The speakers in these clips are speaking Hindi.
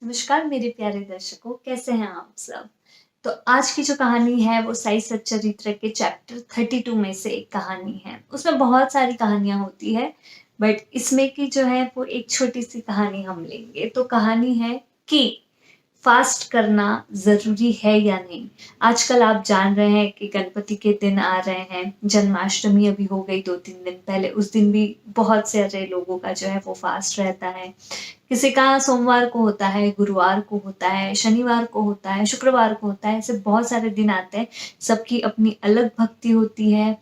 नमस्कार मेरे प्यारे दर्शकों, कैसे हैं आप सब? तो आज की जो कहानी है वो साई सच्चरित्र के चैप्टर 32 में से एक कहानी है। उसमें बहुत सारी कहानियाँ होती है, बट इसमें की जो है वो एक छोटी-सी कहानी हम लेंगे। तो कहानी है कि फ़ास्ट करना ज़रूरी है या नहीं? आजकल आप जान रहे हैं कि गणपति के दिन आ रहे हैं, जन्माष्टमी अभी हो गई 2-3 दिन पहले, उस दिन भी बहुत सारे लोगों का जो है वो फ़ास्ट रहता है। किसी का सोमवार को होता है, गुरुवार को होता है, शनिवार को होता है, शुक्रवार को होता है, ऐसे बहुत सारे दिन आते हैं। सबकी अपनी अलग भक्ति होती है,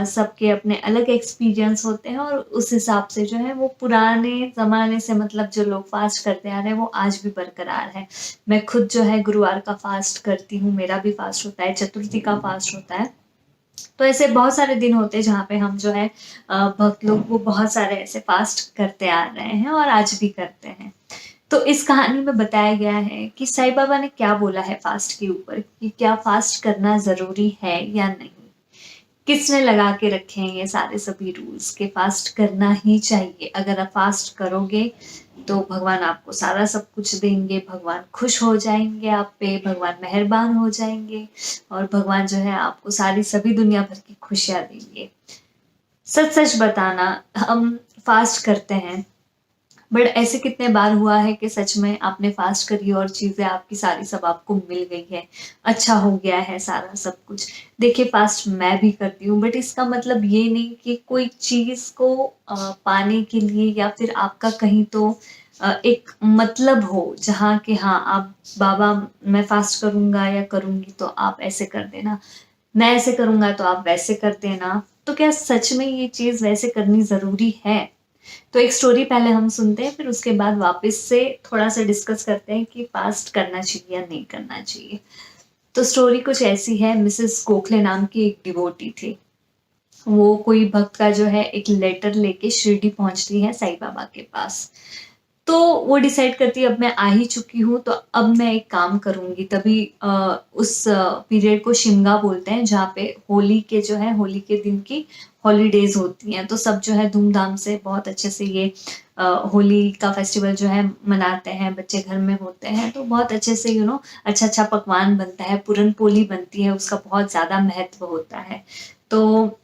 सबके अपने अलग एक्सपीरियंस होते हैं और उस हिसाब से जो है वो पुराने ज़माने से मतलब जो लोग फ़ास्ट करते आ रहे हैं वो आज भी बरकरार है। मैं खुद जो है गुरुवार का फ़ास्ट करती हूँ, मेरा भी फ़ास्ट होता है, चतुर्थी का फ़ास्ट होता है। तो ऐसे बहुत सारे दिन होते हैं जहाँ पे हम जो है भक्त लोग वो बहुत सारे ऐसे फ़ास्ट करते आ रहे हैं और आज भी करते हैं। तो इस कहानी में बताया गया है कि साईं बाबा ने क्या बोला है फ़ास्ट के ऊपर कि क्या फ़ास्ट करना ज़रूरी है या नहीं? किसने लगा के रखे हैं ये सारे सभी रूल्स कि फ़ास्ट करना ही चाहिए। अगर आप फ़ास्ट करोगे तो भगवान आपको सारा सब कुछ देंगे, भगवान खुश हो जाएँगे आप पे, भगवान मेहरबान हो जाएँगे और भगवान जो है आपको सारी सभी दुनिया भर की खुशियाँ देंगे। सच-सच बताना, हम फ़ास्ट करते हैं, बट ऐसे कितने बार हुआ है कि सच में आपने फ़ास्ट करी और चीज़ें आपकी सारी सब आपको मिल गई है, अच्छा हो गया है सारा सब कुछ। देखिए फ़ास्ट मैं भी करती हूँ, बट इसका मतलब ये नहीं कि कोई चीज़ को पाने के लिए या फिर आपका कहीं तो एक मतलब हो जहाँ कि हाँ, आप बाबा मैं फ़ास्ट करूँगा या करूँगी तो आप ऐसे कर देना, मैं ऐसे करूँगा तो आप वैसे कर देना। तो क्या सच में ये चीज़ वैसे करनी ज़रूरी है? तो एक स्टोरी पहले हम सुनते हैं, फिर उसके बाद वापस से थोड़ा-सा डिस्कस करते हैं कि फ़ास्ट करना चाहिए या नहीं करना चाहिए। तो स्टोरी कुछ ऐसी है, मिसेस गोखले नाम की एक डिवोटी थी। वो कोई भक्त का जो है एक लेटर लेके शिरडी पहुँचती है साईं बाबा के पास। तो वो डिसाइड करती है अब मैं आ ही चुकी हूँ तो अब मैं एक काम करूँगी। तभी उस पीरियड को शिमगा बोलते हैं जहाँ पे होली के जो है होली के दिन की हॉलीडेज़ होती हैं। तो सब जो है धूम-धाम से बहुत अच्छे से ये होली का फेस्टिवल जो है मनाते हैं, बच्चे घर में होते हैं तो बहुत अच्छे से अच्छा-अच्छा पकवान बनता है, पूरन-पोली बनती है, उसका बहुत ज़्यादा महत्व होता है। तो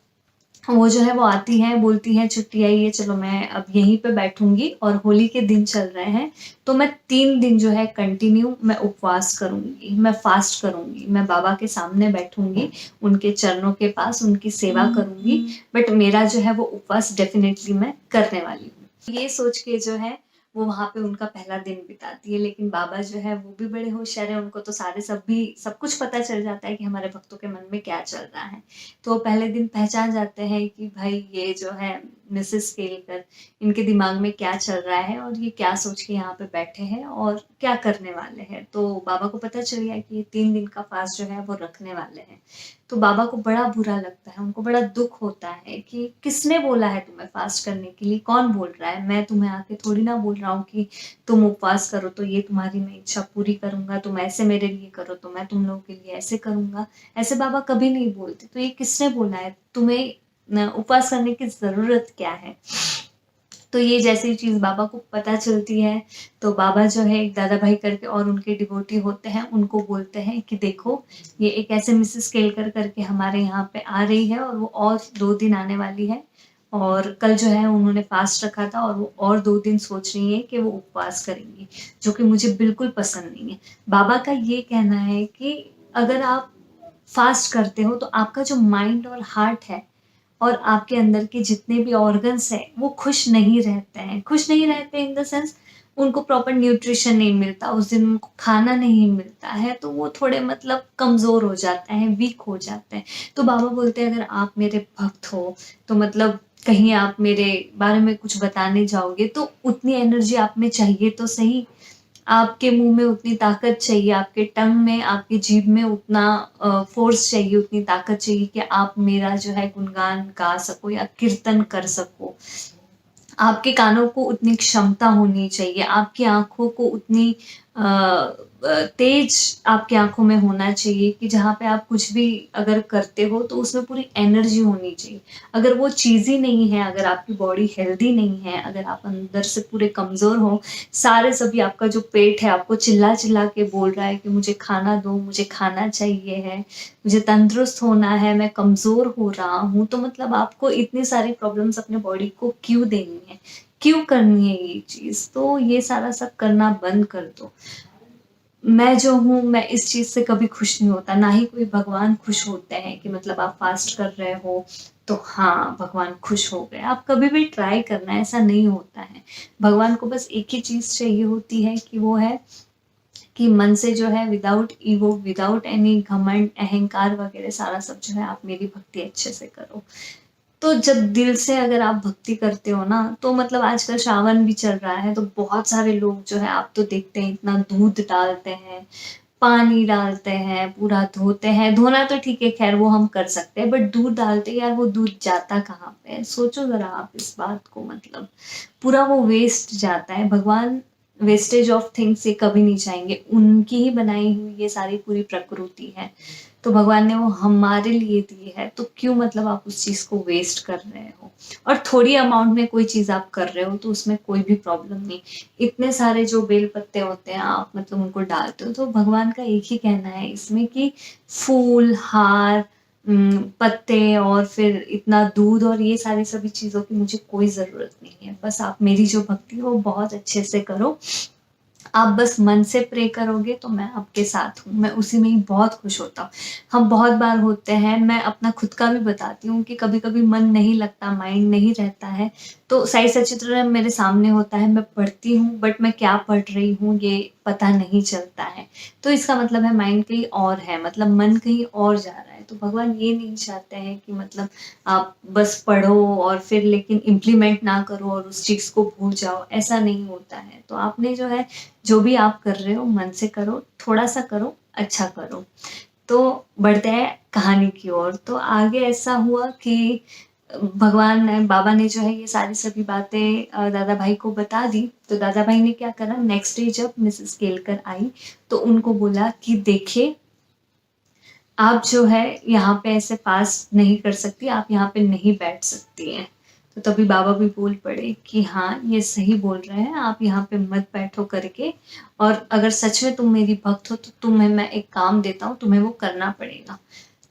वो जो है वो आती हैं, बोलती हैं छुट्टी आई है चलो मैं अब यहीं पे बैठूँगी और होली के दिन चल रहे हैं, तो मैं 3 दिन जो है कंटिन्यू मैं उपवास करूँगी, मैं फ़ास्ट करूँगी, मैं बाबा के सामने बैठूँगी, उनके चरणों के पास उनकी सेवा करूँगी, बट मेरा जो है वो उपवास डेफ़िनेटली मैं करने वाली हूँ। ये सोच के जो है वो वहाँ पे उनका पहला दिन बिताती है, लेकिन बाबा जो है वो भी बड़े होशियार हैं, उनको तो सारे सब कुछ पता चल जाता है कि हमारे भक्तों के मन में क्या चल रहा है। तो पहले दिन पहचान जाते हैं कि भाई ये जो है मिसेस केलकर, इनके दिमाग में क्या चल रहा है और ये क्या सोच के यहाँ पे बैठे हैं और क्या करने वाले हैं। तो बाबा को पता चल गया कि ये 3 दिन का फ़ास्ट जो है वो रखने वाले हैं। तो बाबा को बड़ा बुरा लगता है, उनको बड़ा दुःख होता है कि किसने बोला है तुम्हें फ़ास्ट करने के लिए? कौन बोल रहा है? मैं तुम्हें आके थोड़ी ना बोल रहा हूँ कि तुम उपवास करो तो ये तुम्हारी मैं इच्छा पूरी करूँगा, तुम ऐसे मेरे लिए करो तो मैं तुम लोगों के लिए ऐसे करूँगा। ऐसे बाबा कभी नहीं बोलते, तो ये किसने बोला है? तुम्हें उपवास करने की ज़रूरत क्या है? तो ये जैसी चीज़ बाबा को पता चलती है, तो बाबा जो है एक दादा भाई करके और उनके डिवोटी होते हैं, उनको बोलते हैं कि देखो, ये एक ऐसे मिसेस केलकर करके हमारे यहाँ पे आ रही है और वो और 2 दिन आने वाली है और कल जो है उन्होंने फ़ास्ट रखा था और वो और 2 दिन सोच रही हैं कि वो उपवास करेंगी, जो कि मुझे बिल्कुल पसंद नहीं है। बाबा का ये कहना है कि अगर आप फ़ास्ट करते हो तो आपका जो माइंड और हार्ट है और आपके अंदर के जितने भी ऑर्गन्स हैं वो खुश नहीं रहते हैं। खुश नहीं रहते इन द सेंस उनको प्रॉपर न्यूट्रिशन नहीं मिलता, उस दिन उनको खाना नहीं मिलता है तो वो थोड़े मतलब कमज़ोर हो जाते हैं, वीक हो जाते हैं। तो बाबा बोलते हैं अगर आप मेरे भक्त हो तो मतलब कहीं आप मेरे बारे में कुछ बताने जाओगे तो उतनी एनर्जी आप में चाहिए तो सही। आपके मुँह में उतनी ताकत चाहिए, आपके टंग में, आपकी जीभ में उतना फ़ोर्स चाहिए, उतनी ताकत चाहिए कि आप मेरा जो है गुणगान गा सको या कीर्तन कर सको। आपके कानों को उतनी क्षमता होनी चाहिए, आपकी आँखों को उतनी तेज आपकी आँखों में होना चाहिए कि जहाँ पे आप कुछ भी अगर करते हो तो उसमें पूरी एनर्जी होनी चाहिए। अगर वो चीज़ ही नहीं है, अगर आपकी बॉडी हेल्दी नहीं है, अगर आप अंदर से पूरे कमज़ोर हो, सारे सभी आपका जो पेट है आपको चिल्ला-चिल्ला के बोल रहा है कि मुझे खाना दो, मुझे खाना चाहिए है, मुझे तंदुरुस्त होना है, मैं कमज़ोर हो रहा हूँ, तो मतलब आपको इतनी सारी प्रॉब्लम्स अपने बॉडी को क्यों देनी है? क्यों करनी है ये चीज़? तो ये सारा सब करना बंद कर दो। मैं जो हूँ, मैं इस चीज़ से कभी खुश नहीं होता, ना ही कोई भगवान खुश होते हैं कि मतलब आप फ़ास्ट कर रहे हो, तो हाँ, भगवान खुश हो गए। आप कभी भी ट्राई करना, ऐसा नहीं होता है। भगवान को बस एक ही चीज़ चाहिए होती है कि वो है कि मन से जो है विदाउट ईगो, विदाउट एनी घमंड, अहंकार वगैरह सारा सब जो है आप मेरी भक्ति अच्छे से करो। तो जब दिल से अगर आप भक्ति करते हो ना, तो मतलब आजकल सावन भी चल रहा है, तो बहुत सारे लोग जो है आप तो देखते हैं इतना दूध डालते हैं, पानी डालते हैं, पूरा धोते हैं। धोना तो ठीक है ख़ैर वो हम कर सकते हैं, बट दूध डालते हैं यार, वो दूध जाता कहाँ पे है? सोचो ज़रा आप इस बात को, मतलब पूरा वो वेस्ट जाता है। भगवान वेस्टेज ऑफ थिंग्स ये कभी नहीं चाहेंगे, उनकी ही बनाई हुई ये सारी पूरी प्रकृति है। तो भगवान ने वो हमारे लिए दी है, तो क्यों मतलब आप उस चीज़ को वेस्ट कर रहे हो? और थोड़ी अमाउंट में कोई चीज़ आप कर रहे हो तो उसमें कोई भी प्रॉब्लम नहीं। इतने सारे जो बेल पत्ते होते हैं आप मतलब उनको डालते हो, तो भगवान का एक ही कहना है इसमें कि फूल, हार, पत्ते और फिर इतना दूध और ये सारी सभी चीज़ों की मुझे कोई ज़रूरत नहीं है। बस आप मेरी जो भक्ति है वो बहुत अच्छे से करो। आप बस मन से प्रे करोगे तो मैं आपके साथ हूँ, मैं उसी में ही बहुत खुश होता हूँ। हम बहुत बार होते हैं, मैं अपना खुद का भी बताती हूँ कि कभी-कभी मन नहीं लगता, माइंड नहीं रहता है, तो साई सचित्र मेरे सामने होता है, मैं पढ़ती हूँ, बट मैं क्या पढ़ रही हूँ ये पता नहीं चलता है। तो इसका मतलब है माइंड कहीं और है, मतलब मन कहीं और जा रहा है। तो भगवान ये नहीं चाहते हैं कि मतलब आप बस पढ़ो और फिर लेकिन इम्प्लीमेंट ना करो और उस चीज़ को भूल जाओ, ऐसा नहीं होता है। तो आपने जो है जो भी आप कर रहे हो मन से करो, थोड़ा-सा करो, अच्छा करो। तो बढ़ते हैं कहानी की ओर। तो आगे ऐसा हुआ कि भगवान ने बाबा ने जो है ये सारी सभी बातें दादा भाई को बता दी। तो दादा भाई ने क्या करा, नेक्स्ट डे जब मिसेस केलकर आई, तो उनको बोला कि देखिए, आप जो है यहाँ पे ऐसे फ़ास्ट नहीं कर सकती, आप यहाँ पे नहीं बैठ सकती हैं। तो तभी बाबा भी बोल पड़े कि हाँ, ये सही बोल रहे हैं, आप यहाँ पे मत बैठो करके, और अगर सच में तुम मेरी भक्त हो तो तुम्हें मैं एक काम देता हूँ, तुम्हें वो करना पड़ेगा।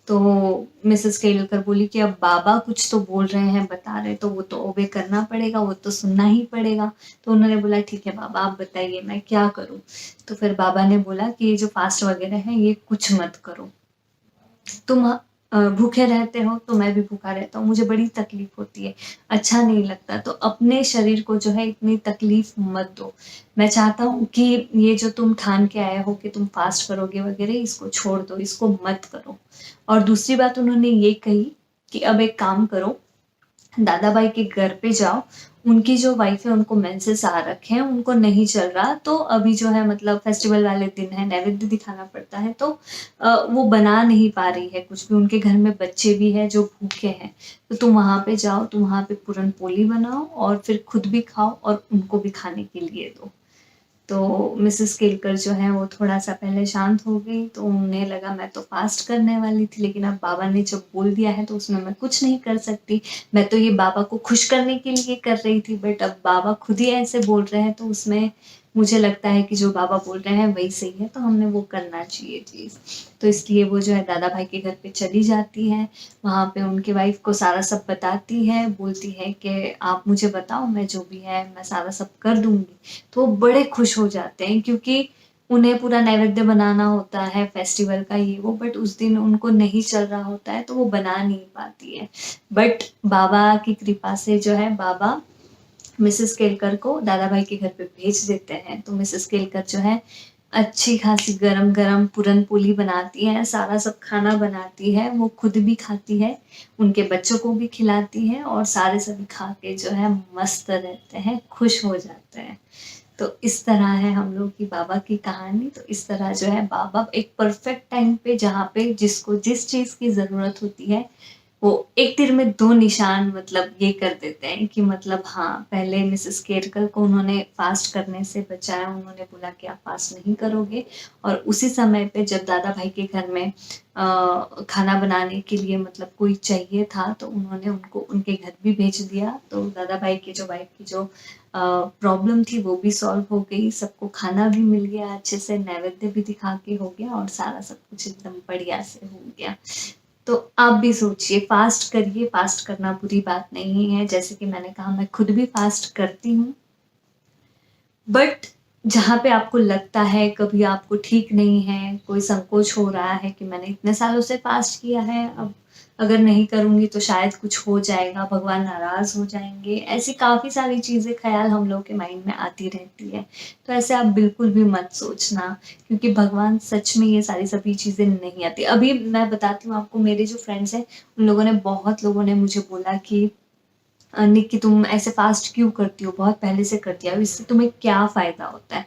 तो मिसेस केलकर बोली कि अब बाबा कुछ तो बोल रहे हैं, बता रहे, तो वो तो ओबे करना पड़ेगा, वो तो सुनना ही पड़ेगा। तो उन्होंने बोला ठीक है बाबा, आप बताइए मैं क्या करूँ? तो फिर बाबा ने बोला कि ये जो फ़ास्ट वग़ैरह है ये कुछ मत करो। तुम भूखे रहते हो तो मैं भी भूखा रहता हूँ, मुझे बड़ी तकलीफ होती है, अच्छा नहीं लगता, तो अपने शरीर को जो है इतनी तकलीफ मत दो। मैं चाहता हूँ कि ये जो तुम ठान के आए हो कि तुम फास्ट करोगे वगैरह, इसको छोड़ दो, इसको मत करो। और दूसरी बात उन्होंने ये कही कि अब एक काम करो, दादा भाई के घर पे जाओ, उनकी जो वाइफ है उनको मेंसेस आ रखे हैं, उनको नहीं चल रहा, तो अभी जो है मतलब फेस्टिवल वाले दिन है, नैवेद्य दिखाना पड़ता है, तो वो बना नहीं पा रही है कुछ भी, उनके घर में बच्चे भी हैं जो भूखे हैं, तो तुम वहाँ पे जाओ, तुम वहाँ पे पूरन पोली बनाओ और फिर खुद भी खाओ और उनको भी खाने के लिए दो। तो मिसेस केलकर जो है वो थोड़ा-सा पहले शांत हो गई, तो उन्हें लगा मैं तो फ़ास्ट करने वाली थी, लेकिन अब बाबा ने जब बोल दिया है तो उसमें मैं कुछ नहीं कर सकती। मैं तो ये बाबा को खुश करने के लिए कर रही थी, बट अब बाबा खुद ही ऐसे बोल रहे हैं, तो उसमें मुझे लगता है कि जो बाबा बोल रहे हैं वही सही है, तो हमने वो करना चाहिए चीज़। तो इसलिए वो जो है दादा भाई के घर पे चली जाती है, वहाँ पे उनकी वाइफ़ को सारा सब बताती है, बोलती है कि आप मुझे बताओ, मैं जो भी है मैं सारा सब कर दूँगी। तो वो बड़े खुश हो जाते हैं क्योंकि उन्हें पूरा नैवेद्य बनाना होता है फेस्टिवल का ये वो, बट उस दिन उनको नहीं चल रहा होता है तो वो बना नहीं पाती है। बट बाबा की कृपा से जो है बाबा मिसेस केलकर को दादा भाई के घर पे भेज देते हैं, तो मिसेस केलकर जो है अच्छी खासी गरम-गरम पूरन-पोली बनाती हैं, सारा सब खाना बनाती है, वो खुद भी खाती है, उनके बच्चों को भी खिलाती है और सारे सभी खा के जो है मस्त रहते हैं, खुश हो जाते हैं। तो इस तरह है हम लोग की बाबा की कहानी। तो इस तरह जो है बाबा एक परफेक्ट टाइम पे, जहाँ पे जिसको जिस चीज़ की ज़रूरत होती है, वो एक तीर में 2 निशान मतलब ये कर देते हैं कि मतलब हाँ, पहले मिसेस केरकर को उन्होंने फ़ास्ट करने से बचाया, उन्होंने बोला कि आप फ़ास्ट नहीं करोगे और उसी समय पे जब दादा भाई के घर में खाना बनाने के लिए मतलब कोई चाहिए था, तो उन्होंने उनको उनके घर भी भेज दिया। तो दादा भाई की जो वाइफ़ की जो प्रॉब्लम थी वो भी सॉल्व हो गई, सबको खाना भी मिल गया अच्छे से, नैवेद्य भी दिखा के हो गया और सारा सब कुछ एकदम बढ़िया से हो गया। तो आप भी सोचिए फ़ास्ट करिए, फ़ास्ट करना बुरी बात नहीं है। जैसे कि मैंने कहा मैं खुद भी फ़ास्ट करती हूँ। बट जहाँ पे आपको लगता है कभी आपको ठीक नहीं है, कोई संकोच हो रहा है कि मैंने इतने सालों से फ़ास्ट किया है, अब अगर नहीं करूँगी तो शायद कुछ हो जाएगा, भगवान नाराज़ हो जाएँगे। ऐसी काफ़ी सारी चीज़ें ख़्याल हम लोग के माइंड में आती रहती है। तो ऐसे आप बिल्कुल भी मत सोचना क्योंकि भगवान सच में ये सारी सभी चीज़ें नहीं आती। अभी मैं बताती हूँ आपको मेरे जो फ्रेंड्स हैं, उन लोगों ने बहुत लोगों ने मुझे बोला कि निक्की तुम ऐसे फ़ास्ट क्यों करती हो? बहुत पहले से करती हो, अब इससे तुम्हें क्या फ़ायदा होता है?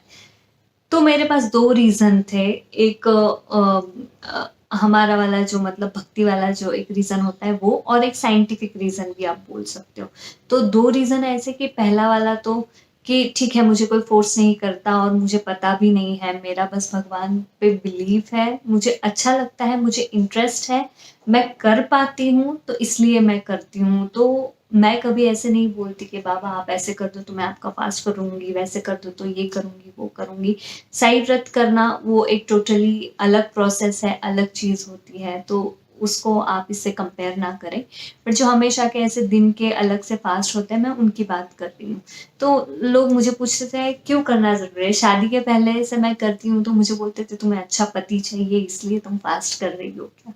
तो मेरे पास 2 रीज़न थे। एक हमारा वाला जो मतलब भक्ति वाला जो एक रीज़न होता है वो और एक साइंटिफिक रीज़न भी आप बोल सकते हो। तो 2 रीज़न ऐसे कि पहला वाला तो कि ठीक है मुझे कोई फ़ोर्स नहीं करता और मुझे पता भी नहीं है, मेरा बस भगवान पे बिलीव है, मुझे अच्छा लगता है, मुझे इंटरेस्ट है, मैं कर पाती हूँ तो इसलिए मैं करती हूँ। तो मैं कभी ऐसे नहीं बोलती कि बाबा आप ऐसे कर दो तो मैं आपका फ़ास्ट करूँगी, वैसे कर दो तो ये करूँगी, वो करूँगी। साई व्रत करना वो एक टोटली अलग प्रोसेस है, अलग चीज़ होती है, तो उसको आप इससे कंपेयर ना करें। पर जो हमेशा के ऐसे दिन के अलग से फ़ास्ट होते हैं, मैं उनकी बात कर रही हूँ। तो लोग मुझे पूछते थे, "क्यों करना ज़रूरी है?" शादी के पहले से मैं करती हूँ, तो मुझे बोलते थे, "तुम्हें अच्छा पति चाहिए, इसलिए तुम फ़ास्ट कर रही हो क्या?"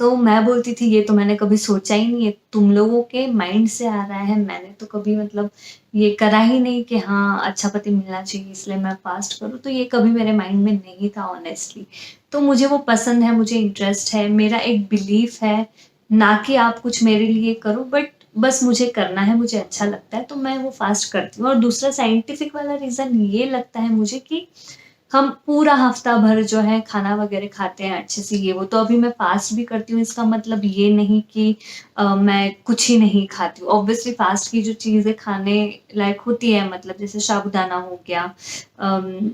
तो मैं बोलती थी ये तो मैंने कभी सोचा ही नहीं है, तुम लोगों के माइंड से आ रहा है, मैंने तो कभी मतलब ये करा ही नहीं कि हाँ, अच्छा पति मिलना चाहिए इसलिए मैं फ़ास्ट करूँ, तो ये कभी मेरे माइंड में नहीं था ऑनेस्टली। तो मुझे वो पसंद है, मुझे इंटरेस्ट है, मेरा एक बिलीफ है, ना कि आप कुछ मेरे लिए करो बट बस मुझे करना है, मुझे अच्छा लगता है, तो मैं वो फ़ास्ट करती हूँ और दूसरा साइंटिफिक वाला रीज़न ये लगता है मुझे कि हम पूरा हफ्ता भर जो है खाना वगैरह खाते हैं अच्छे से ये वो, तो अभी मैं फ़ास्ट भी करती हूँ इसका मतलब ये नहीं कि मैं कुछ ही नहीं खाती हूँ। ऑब्वियसली फ़ास्ट की जो चीज़ें खाने लायक होती है मतलब जैसे साबूदाना हो गया अम,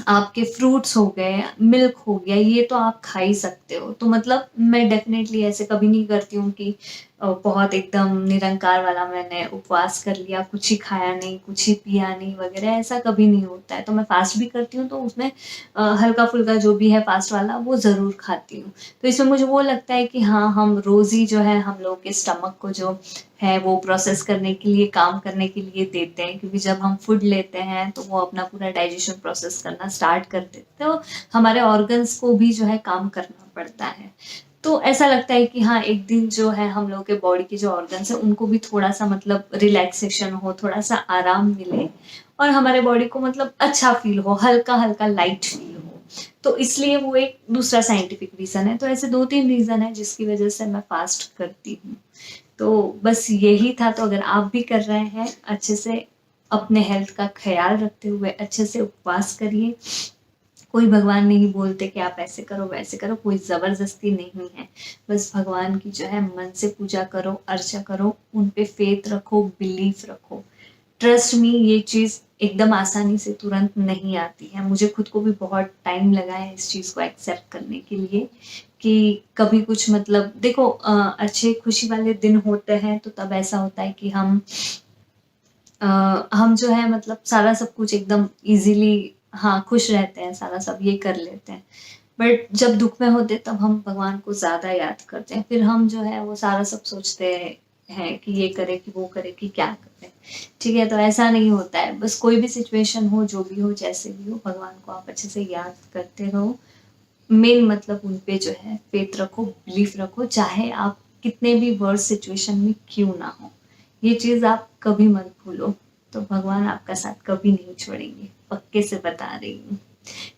आपके फ्रूट्स हो गए, मिल्क हो गया, ये तो आप खा ही सकते हो। तो मतलब मैं डेफ़िनेटली ऐसे कभी नहीं करती हूँ कि बहुत एकदम निरंकार वाला मैंने उपवास कर लिया, कुछ ही खाया नहीं, कुछ ही पिया नहीं वग़ैरह ऐसा कभी नहीं होता है। तो मैं फ़ास्ट भी करती हूँ तो उसमें हल्का-फुल्का जो भी है फ़ास्ट वाला वो ज़रूर खाती हूँ। तो इसमें मुझे वो लगता है कि हाँ, हम रोज़ ही जो है हम लोग के स्टमक को जो है वो प्रोसेस करने के लिए, काम करने के लिए देते हैं क्योंकि जब हम फूड लेते हैं तो वो अपना पूरा डाइजेशन प्रोसेस करना स्टार्ट कर देते हैं तो हमारे ऑर्गन्स को भी जो है काम करना पड़ता है। तो ऐसा लगता है कि हाँ, एक दिन जो है हम लोग के बॉडी के जो ऑर्गन्स हैं उनको भी थोड़ा-सा मतलब रिलैक्सेशन हो, थोड़ा-सा आराम मिले और हमारे बॉडी को मतलब अच्छा फ़ील हो, हल्का-हल्का लाइट फ़ील हो। तो इसलिए वो एक दूसरा साइंटिफिक रीज़न है। तो ऐसे 2-3 रीज़न हैं जिसकी वज़ह से मैं फ़ास्ट करती हूँ। तो बस यही था, तो अगर आप भी कर रहे हैं, अच्छे से अपने हेल्थ का ख़्याल रखते हुए अच्छे से उपवास करिए। कोई भगवान नहीं बोलते कि आप ऐसे करो, वैसे करो, कोई ज़बरदस्ती नहीं है। बस भगवान की जो है मन से पूजा करो, अर्चा करो, उन पे फ़ेथ रखो, बिलीफ रखो। ट्रस्ट मी ये चीज़ एकदम आसानी से तुरंत नहीं आती है। मुझे खुद को भी बहुत टाइम लगा है इस चीज़ को एक्सेप्ट करने के लिए कि कभी कुछ मतलब देखो अच्छे खुशी वाले दिन होते हैं तो तब ऐसा होता है कि हम जो है मतलब सारा सब कुछ एकदम ईज़िली हाँ, खुश रहते हैं, सारा सब ये कर लेते हैं। बट जब दुःख में होते हैं तब हम भगवान को ज़्यादा याद करते हैं। फिर हम जो है वो सारा सब सोचते हैं कि ये करें, कि वो करें, कि क्या करें। ठीक है? तो ऐसा नहीं होता है। बस कोई भी सिचुएशन हो, जो भी हो, जैसे भी हो, भगवान को आप अच्छे से याद करते रहो। मेन मतलब उन पे जो है फ़ेथ रखो, बिलीफ रखो, चाहे आप कितने भी वर्स्ट सिचुएशन में क्यों ना हो। ये चीज़ आप कभी मत भूलो, तो भगवान आपका साथ कभी नहीं छोड़ेंगे, पक्के से बता रही हूँ।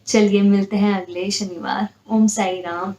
चलिए मिलते हैं अगले शनिवार। ओम साई राम।